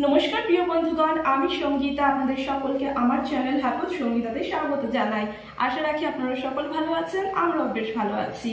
নমস্কার প্রিয় বন্ধুগণ, আমি সঙ্গীতা আপনাদের সকলকে আমার চ্যানেল হ্যাপি সঙ্গীতাতে স্বাগত জানাই। আশা রাখি আপনারা সকল ভালো আছেন, আমরাও বেশ ভালো আছি।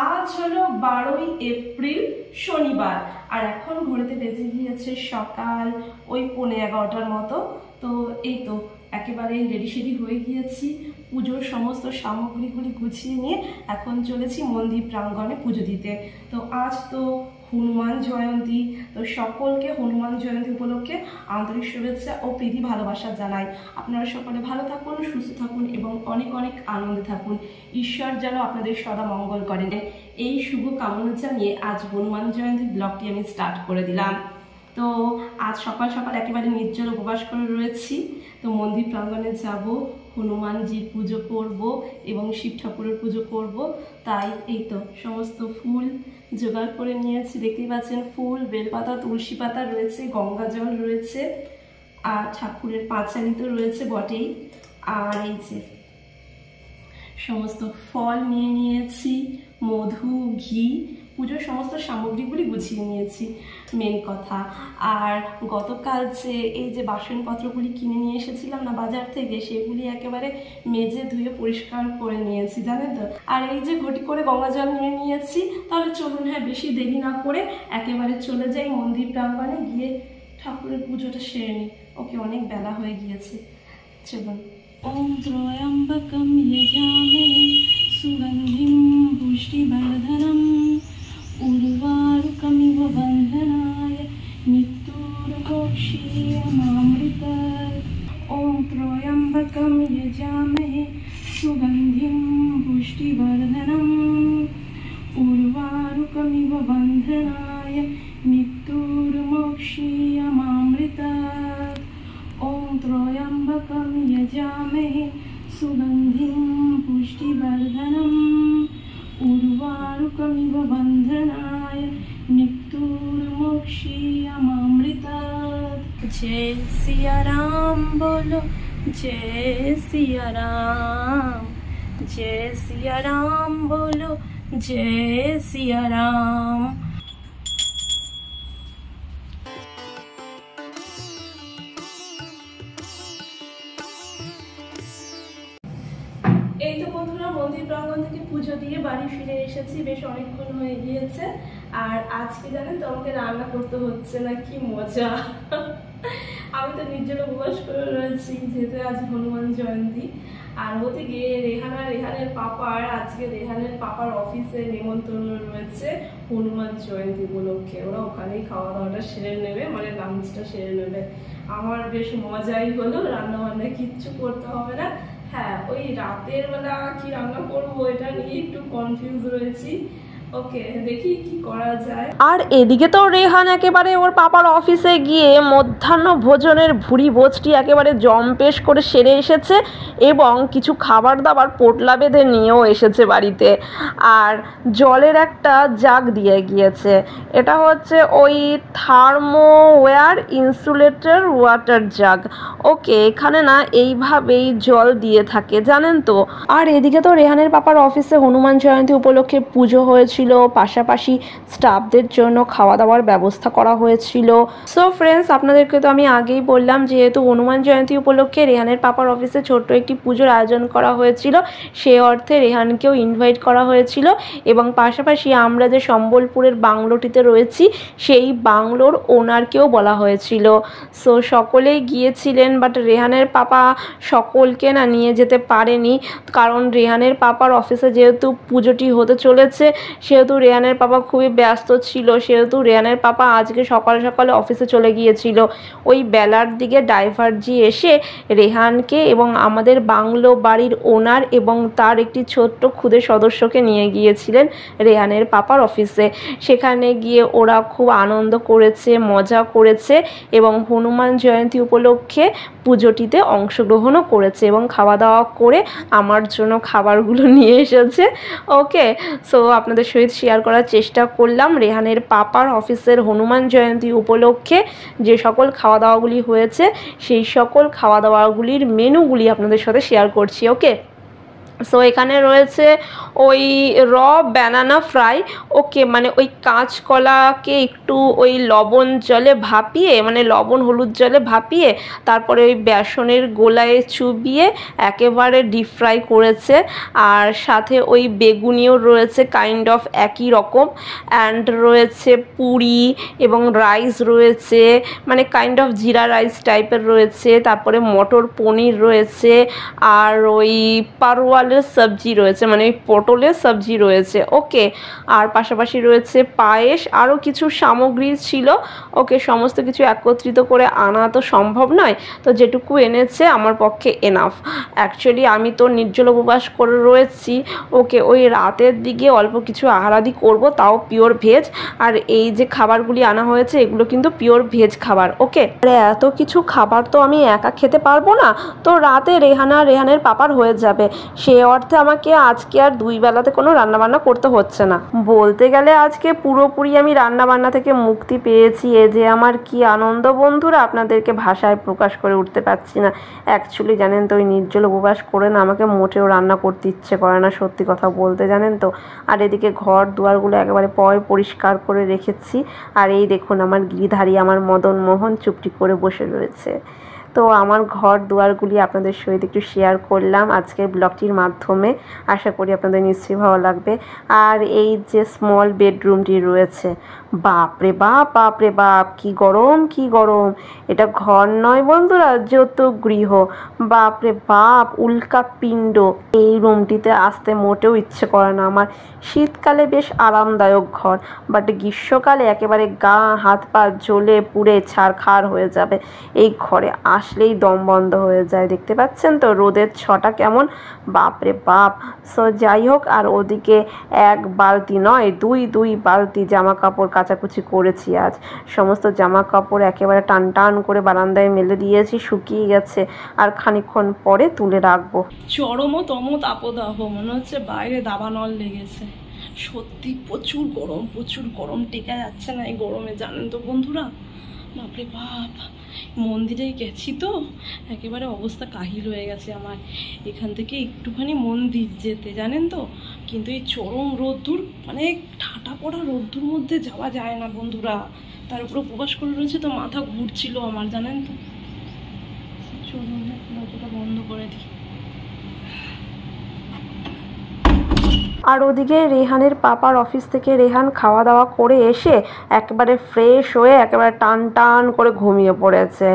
আজ হলো 12ই এপ্রিল শনিবার, আর এখন ঘড়িতে বেজে গিয়েছে সকাল ওই 11:15টার মতো। তো এই তো একেবারেই রেডি সেডি হয়ে গিয়েছি, পুজোর সমস্ত সামগ্রীগুলি গুছিয়ে নিয়ে এখন চলেছি মন্দির প্রাঙ্গণে পুজো দিতে। তো আজ তো হনুমান জয়ন্তী, তো সকলকে হনুমান জয়ন্তী উপলক্ষে আন্তরিক শুভেচ্ছা ও প্রীতি ভালোবাসা জানাই। আপনারা সকলে ভালো থাকুন, সুস্থ থাকুন এবং অনেক অনেক আনন্দে থাকুন। ঈশ্বর যেন আপনাদের সদা মঙ্গল করেন, এই শুভ কামনা জানিয়ে আজ হনুমান জয়ন্তী ব্লগটি আমি স্টার্ট করে দিলাম। তো আজ সকাল সকাল একেবারে নির্জল উপবাস করে রয়েছি। তো মন্দির প্রাঙ্গণে যাব, হনুমানজির পুজো করব এবং শিব ঠাকুরের পুজো করব। তাই এই তো সমস্ত ফুল জোগাড় করে নিয়েছি, দেখতেই পাচ্ছেন ফুল, বেলপাতা, তুলসী পাতা রয়েছে, গঙ্গা জল রয়েছে, আর ঠাকুরের পাঁচালি তো রয়েছে বটেই। আর এই যে সমস্ত ফল নিয়ে নিয়েছি, মধু, ঘি, পুজোর সমস্ত সামগ্রীগুলি গুছিয়ে নিয়েছি মেন কথা। আর গতকাল যে এই যে বাসনপত্রগুলি কিনে নিয়ে এসেছিলাম না বাজার থেকে, সেগুলি একেবারে মেজে ধুয়ে পরিষ্কার করে নিয়েছি, জানেন তো। আর এই যে ঘটি করে গঙ্গা জল নিয়ে নিয়েছি। তাহলে চলুন, হ্যাঁ বেশি দেরি না করে একেবারে চলে যাই মন্দির প্রাঙ্গণে, গিয়ে ঠাকুরের পুজোটা সেরে নিই। ওকে, অনেক বেলা হয়ে গিয়েছে, চলুন। ওম ত্রয়ম্বকম যজামহে সুগন্ধিম পুষ্টিবর্ধনম উর্বারুকমিব বন্ধনায় মৃত্যুর্মোক্ষীয়মামৃতাৎ। ওম ত্রয়ম্বকম যজামহে সুগন্ধিম পুষ্টিবর্ধনম উর্বারুকমিব বন্ধনায় মৃত্যুর্মোক্ষীয়মামৃতাৎ। ওম ত্রয়ম্বকম যজামহে সুগন্ধিম পুষ্টিবর্ধনম উর্বারুকমিব বন্ধনায় মৃত্যুর্মোক্ষীয়মামৃতাৎ। জয় সিয়া রাম বলো, জয় সিয়া রাম, জয় সিয়া রাম বলো, জয় সিয়া রাম। এই তো বন্ধুরা, মন্দির প্রাঙ্গণ থেকে পুজো দিয়ে বাড়ি ফিরে এসেছি, বেশ অনেকক্ষণ হয়ে গিয়েছে। আর আজকে জানেন তো আমাকে রান্না করতে হচ্ছে না, কি মজা। আমি তো নির্জল উপবাস করে রয়েছি, যেহেতু আজ হনুমান জয়ন্তী। আর ওদিকে রেহানের পাপার, আজকে রেহানের পাপার অফিসে নিমন্ত্রণ রয়েছে হনুমান জয়ন্তী উপলক্ষে। ওরা ওখানেই খাওয়া দাওয়াটা সেরে নেবে, মানে লাঞ্চটা সেরে নেবে। আমার বেশ মজাই হলো, রান্না বান্না কিচ্ছু করতে হবে না। হ্যাঁ, ওই রাতের বেলা কি রান্না করবো এটা নিয়ে একটু কনফিউজ রয়েছি। ওকে, দেখি কি করা যায়। আর এদিকে তো রেহান একেবারে ওর পাপার অফিসে গিয়ে মধ্যাহ্ন ভোজনের ভুরি ভোজটি একেবারে জম্পেশ করে সেরে এসেছে এবং কিছু খাবার দাবার পোটলা বেঁধে নিয়েও এসেছে বাড়িতে। আর জলের একটা জাগ দিয়ে গিয়েছে, এটা হচ্ছে ওই থার্মোওয়্যার ইনসুলেটর ওয়াটার জাগ। ওকে, এখানে না এইভাবেই জল দিয়ে থাকে, জানেন তো। আর এদিকে তো রেহানের পাপার অফিসে হনুমান জয়ন্তী উপলক্ষে পুজো হয়েছে, পাশাপাশি স্টাফদের জন্য খাওয়া দাওয়ার ব্যবস্থা করা হয়েছিল। সো ফ্রেন্ডস, আপনাদেরকে তো আমি আগেই বললাম, যেহেতু হনুমান জয়ন্তী উপলক্ষে রেহানের পাপার অফিসে ছোট্ট একটি পুজোর আয়োজন করা হয়েছিল, সেই অর্থে রেহানকেও ইনভাইট করা হয়েছিল। এবং পাশাপাশি আমরা যে সম্বলপুরের বাংলোটিতে রয়েছি, সেই বাংলোর ওনারকেও বলা হয়েছিল। সো সকলেই গিয়েছিলেন, বাট রেহানের পাপা সকলকে না নিয়ে যেতে পারেনি, কারণ রেহানের পাপার অফিসে যেহেতু পুজোটি হতে চলেছে, সেহেতু রেহানের পাপা খুবই ব্যস্ত ছিল। সেহেতু রেহানের পাপা আজকে সকাল সকালে অফিসে চলে গিয়েছিল। ওই বেলার দিকে ড্রাইভারজি এসে রেহানকে এবং আমাদের বাংলো বাড়ির ওনার এবং তার একটি ছোট্ট ক্ষুদে সদস্যকে নিয়ে গিয়েছিলেন রেহানের পাপার অফিসে। সেখানে গিয়ে ওরা খুব আনন্দ করেছে, মজা করেছে এবং হনুমান জয়ন্তী উপলক্ষে পুজোটিতে অংশগ্রহণও করেছে এবং খাওয়া দাওয়া করে আমার জন্য খাবারগুলো নিয়ে এসেছে। ওকে, সো আপনাদের সহিত শেয়ার করার চেষ্টা করলাম রেহানের পাপার অফিসের হনুমান জয়ন্তী উপলক্ষে যে সকল খাওয়া দাওয়াগুলি হয়েছে, সেই সকল খাওয়া দাওয়াগুলির মেনুগুলি আপনাদের সাথে শেয়ার করছি। ওকে, সো এখানে রয়েছে ওই র ব্যানানা ফ্রাই, ওকে, মানে ওই কাঁচকলাকে একটু ওই লবণ জলে ভাপিয়ে, মানে লবণ হলুদ জলে ভাপিয়ে তারপরে ওই বেসনের গোলায় চুবিয়ে একেবারে ডিপ ফ্রাই করেছে। আর সাথে ওই বেগুনিও রয়েছে কাইন্ড অফ একই রকম, অ্যান্ড রয়েছে পুরি এবং রাইস রয়েছে, মানে কাইন্ড অফ জিরা রাইস টাইপের রয়েছে, তারপরে মটর পনির রয়েছে, আর ওই পারওয়ালের সবজি রয়েছে, মানে ওই পটলের সবজি রয়েছে, ওকে। আর পাশাপাশি রয়েছে পায়েস, আরও কিছু সামগ্রী ছিল, ওকে। সমস্ত কিছু একত্রিত করে আনা তো সম্ভব নয়, তো যেটুকু এনেছে আমার পক্ষে এনাফ। অ্যাকচুয়ালি আমি তো নির্জল উপবাস করে রয়েছি, ওকে। ওই রাতের দিকে অল্প কিছু আহারাদি করব, তাও পিওর ভেজ। আর এই যে খাবারগুলি আনা হয়েছে এগুলো কিন্তু পিওর ভেজ খাবার, ওকে। আর এত কিছু খাবার তো আমি একা খেতে পারবো না, তো রাতে রেহানের পাপার হয়ে যাবে, সে অর্থে আমাকে আজকে আর 2 বেলাতে কোনো রান্নাবান্না করতে হচ্ছে না। বলতে গেলে আজকে পুরোপুরি আমি রান্নাবান্না থেকে মুক্তি পেয়েছি, এ যে আমার কি আনন্দ বন্ধুরা, আপনাদেরকে ভাষায় প্রকাশ করে উঠতে পারছি না। অ্যাকচুয়ালি জানেন তো, ওই নির্জল উপবাস করে না আমাকে মোটেও রান্না করতে ইচ্ছে করে না, সত্যি কথা বলতে, জানেন তো। আর এদিকে ঘর দুয়ারগুলো একেবারে পরিষ্কার করে রেখেছি। আর এই দেখুন আমার গিরিধারী, আমার মদন মোহন চুপটি করে বসে রয়েছে। তো আমার ঘর দুয়ারগুলি আপনাদের সহিত একটু শেয়ার করলাম আজকের ব্লগটির মাধ্যমে, আশা করি আপনাদের নিশ্চয়ই ভালো লাগবে। আর এই যে স্মল বেডরুমটি রয়েছে, বাপরে বাপ, বাপরে বাপ, কি গরম, কি গরম! এটা ঘর নয় বন্ধুরা, যত গৃহ, বাপরে বাপ, উল্কা পিণ্ড। এই রুমটিতে আসতে মোটেও ইচ্ছে করে না আমার। শীতকালে বেশ আরামদায়ক ঘর, বাট গ্রীষ্মকালে একেবারে গা হাত পা জ্বলে পুড়ে ছারখার হয়ে যাবে। এই ঘরে আসলেই দম বন্ধ হয়ে যায়, দেখতে পাচ্ছেন তো রোদের ছটা কেমন, বাপরে বাপ। সো যাই হোক, আর ওদিকে 1 বালতি নয়, 2 বালতি জামা কাপড় কাচাকুচি করেছি আজ। সমস্ত জামা কাপড় একেবারে টান টান করে বারান্দায় মেলে দিয়েছি, শুকিয়ে গেছে, আর খানিকক্ষণ পরে তুলে রাখবো। চরমতম তাপদাহ, মনে হচ্ছে বাইরে দাবানল লেগেছে। সত্যি প্রচুর গরম, টেকা যাচ্ছে না এই গরমে, জানেন তো বন্ধুরা। বাপরে বাপ, মন্দিরে গেছি তো একেবারে অবস্থা কাহিল হয়ে গেছে আমার। এখান থেকে একটুখানি মন্দির যেতে, জানেন তো, কিন্তু এই চরম রোদ্দুর, মানে ঠাটা পড়া রোদ্দুর মধ্যে যাওয়া যায় না বন্ধুরা। তার উপর উপবাস করে রয়েছে তো মাথা ঘুরছিল আমার, জানেন তো। চলুন দরজাটা বন্ধ করে দিই। আর ওদিকে রেহানের পাপার অফিস থেকে রেহান খাওয়া দাওয়া করে এসে একেবারে ফ্রেশ হয়ে একেবারে টান টান করে ঘুমিয়ে পড়েছে।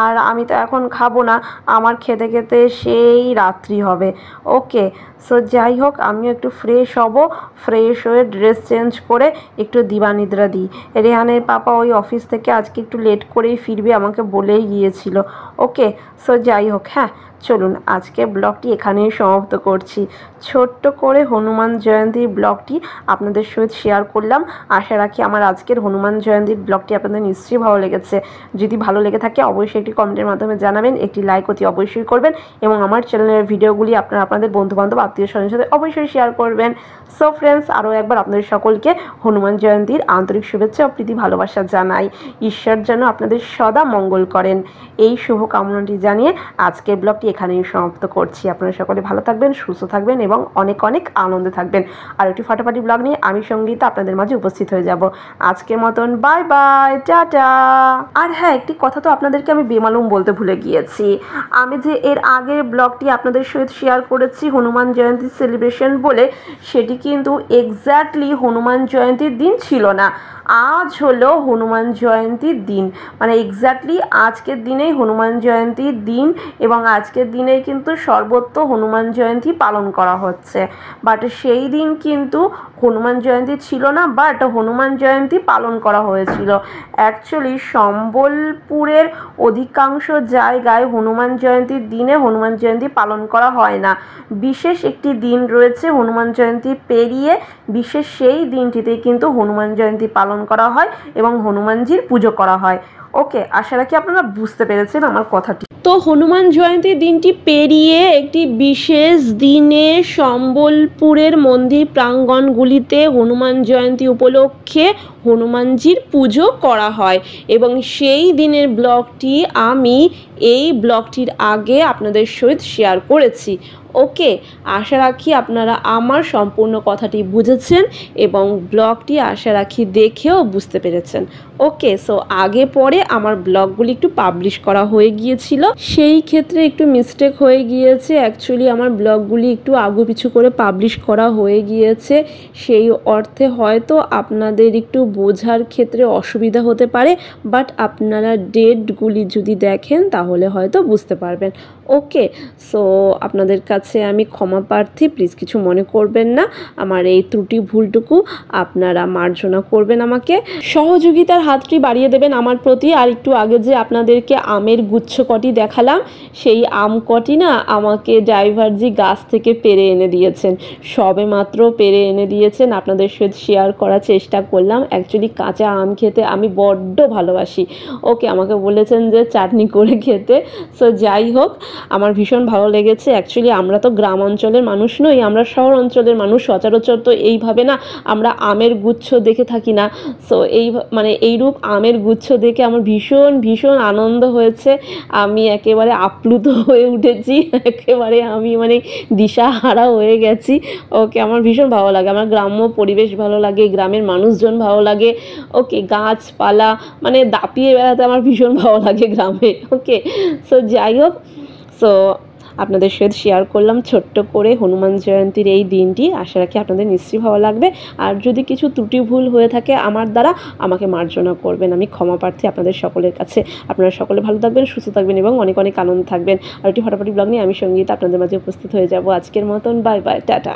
আর আমি তো এখন খাবো না, আমার খেতে খেতে সেই রাত্রি হবে, ওকে। সো যাই হোক, আমিও একটু ফ্রেশ হব, ফ্রেশ হয়ে ড্রেস চেঞ্জ করে একটু দিবানিদ্রা দিই। রেহানের পাপা ওই অফিস থেকে আজকে একটু লেট করেই ফিরবে, আমাকে বলেই গিয়েছিল, ওকে। সো যাই হোক, হ্যাঁ চলুন আজকে ব্লগটি এখানেই সমাপ্ত করছি। ছোট্ট করে হনুমান জয়ন্তীর ব্লগটি আপনাদের সহিত শেয়ার করলাম। আশা রাখি আমার আজকের হনুমান জয়ন্তীর ব্লগটি আপনাদের নিশ্চয়ই ভালো লেগেছে। যদি ভালো লেগে থাকে অবশ্যই একটি কমেন্টের মাধ্যমে জানাবেন, একটি লাইক অতি অবশ্যই করবেন, এবং আমার চ্যানেলের ভিডিওগুলি আপনাদের বন্ধুবান্ধব আত্মীয় স্বজনের সাথে অবশ্যই শেয়ার করবেন। সো ফ্রেন্ডস, আরও একবার আপনাদের সকলকে হনুমান জয়ন্তীর আন্তরিক শুভেচ্ছা ও প্রীতি ভালোবাসা জানাই। ঈশ্বর যেন আপনাদের সদা মঙ্গল করেন, এই শুভ কামনাটি জানিয়ে আজকের ব্লগটি এখানেই সমাপ্ত করছি। আপনারা সকলে ভালো থাকবেন, সুস্থ থাকবেন এবং অনেক অনেক আনন্দে থাকবেন। আর একটি ফাটাফাটি ব্লগ নিয়ে আমি সঙ্গীতা আপনাদের মাঝে উপস্থিত হয়ে যাব। আজকের মতন বাই বাই, টাটা। আর হ্যাঁ, একটি কথা তো আপনাদেরকে আমি বেমালুম বলতে ভুলে গিয়েছি। আমি যে এর আগের ব্লগটি আপনাদের সহিত শেয়ার করেছি হনুমান জয়ন্তী সেলিব্রেশন বলে, সেটি কিন্তু এক্স্যাক্টলি হনুমান জয়ন্তীর দিন ছিল না। আজ হলো হনুমান জয়ন্তীর দিন, মানে এক্স্যাক্টলি আজকের দিনেই হনুমান জয়ন্তীর দিন, এবং আজকের দিনেই কিন্তু সর্বত্র হনুমান জয়ন্তী পালন করা হচ্ছে। বাট সেই দিন কিন্তু হনুমান জয়ন্তী ছিল না, বাট হনুমান জয়ন্তী পালন করা হয়েছিল। অ্যাকচুয়ালি সম্বলপুরের অধিকাংশ জায়গায় হনুমান জয়ন্তীর দিনে হনুমান জয়ন্তী পালন করা হয় না। বিশেষ একটি দিন রয়েছে হনুমান জয়ন্তী পেরিয়ে, বিশেষ সেই দিনটিতে কিন্তু হনুমান জয়ন্তী পালন করা হয় এবং হনুমানজির পুজো করা হয়, ওকে। আশা রাখি আপনারা বুঝতে পেরেছেন আমার কথাটি। তো হনুমান জয়ন্তীর দিনটি পেরিয়ে একটি বিশেষ দিনে সম্বলপুরের মন্দির প্রাঙ্গণগুলিতে হনুমান জয়ন্তী উপলক্ষে হনুমানজির পুজো করা হয়, এবং সেই দিনের ব্লগটি আমি এই ব্লগটির আগে আপনাদের সহিত শেয়ার করেছি, ওকে, আশা রাখি আপনারা আমার সম্পূর্ণ কথাটি বুঝেছেন এবং ব্লগটি আশা রাখি দেখেও বুঝতে পেরেছেন। ওকে, সো আগে পরে আমার ব্লগগুলি একটু পাবলিশ করা হয়ে গিয়েছিল, সেই ক্ষেত্রে একটু মিস্টেক হয়ে গিয়েছে। অ্যাকচুয়ালি আমার ব্লগগুলি একটু আগু পিছু করে পাবলিশ করা হয়ে গিয়েছে, সেই অর্থে হয়তো আপনাদের একটু বোঝার ক্ষেত্রে অসুবিধা হতে পারে, বাট আপনারা ডেটগুলি যদি দেখেন তাহলে হয়তো বুঝতে পারবেন। ওকে, সো আপনাদের কাছে আমি ক্ষমা প্রার্থী, প্লিজ কিছু মনে করবেন না, আমার এই ত্রুটি ভুলটুকু আপনারা মার্জনা করবেন, আমাকে সহযোগিতার হাতটি বাড়িয়ে দেবেন আমার প্রতি। আর একটু আগে যে আপনাদেরকে আমের গুচ্ছ কটি দেখালাম, সেই আম কটি না আমাকে ড্রাইভারজি গাছ থেকে পেড়ে এনে দিয়েছেন, সবে মাত্র পেড়ে এনে দিয়েছেন, আপনাদের সাথে শেয়ার করার চেষ্টা করলাম। অ্যাকচুয়ালি কাঁচা আম খেতে আমি বড্ড ভালোবাসি। ওকে, আমাকে বলেছেন যে চাটনি করে খেতে। সো যাই হোক, আমার ভীষণ ভালো লেগেছে। অ্যাকচুয়ালি আমরা তো গ্রাম অঞ্চলের মানুষ নই, আমরা শহর অঞ্চলের মানুষ, সচরাচর তো এইভাবে না আমরা আমের গুচ্ছ দেখে থাকি না। সো এইরূপ আমের গুচ্ছ দেখে আমার ভীষণ ভীষণ আনন্দ হয়েছে, আমি একেবারে আপ্লুত হয়ে উঠেছি, একেবারে আমি দিশাহারা হয়ে গেছি। ওকে, আমার ভীষণ ভালো লাগে, আমার গ্রাম্য পরিবেশ ভালো লাগে, গ্রামের মানুষজন ভালো লাগে। ওকে, গাছপালা দাপিয়ে বেড়াতে আমার ভীষণ ভালো লাগে গ্রামে। ওকে, সো যাই হোক, সো আপনাদের সাথে শেয়ার করলাম ছোট্ট করে হনুমান জয়ন্তীর এই দিনটি। আশা রাখি আপনাদের নিশ্চয়ই ভালো লাগবে। আর যদি কিছু ত্রুটি ভুল হয়ে থাকে আমার দ্বারা, আমাকে মার্জনা করবেন, আমি ক্ষমা প্রার্থী আপনাদের সকলের কাছে। আপনারা সকলে ভালো থাকবেন, সুস্থ থাকবেন এবং অনেক অনেক আনন্দ থাকবেন। আর একটি ফটাফটি ব্লগ নিয়ে আমি সঙ্গীতা আপনাদের মাঝে উপস্থিত হয়ে যাব। আজকের মতন বাই বাই, টাটা।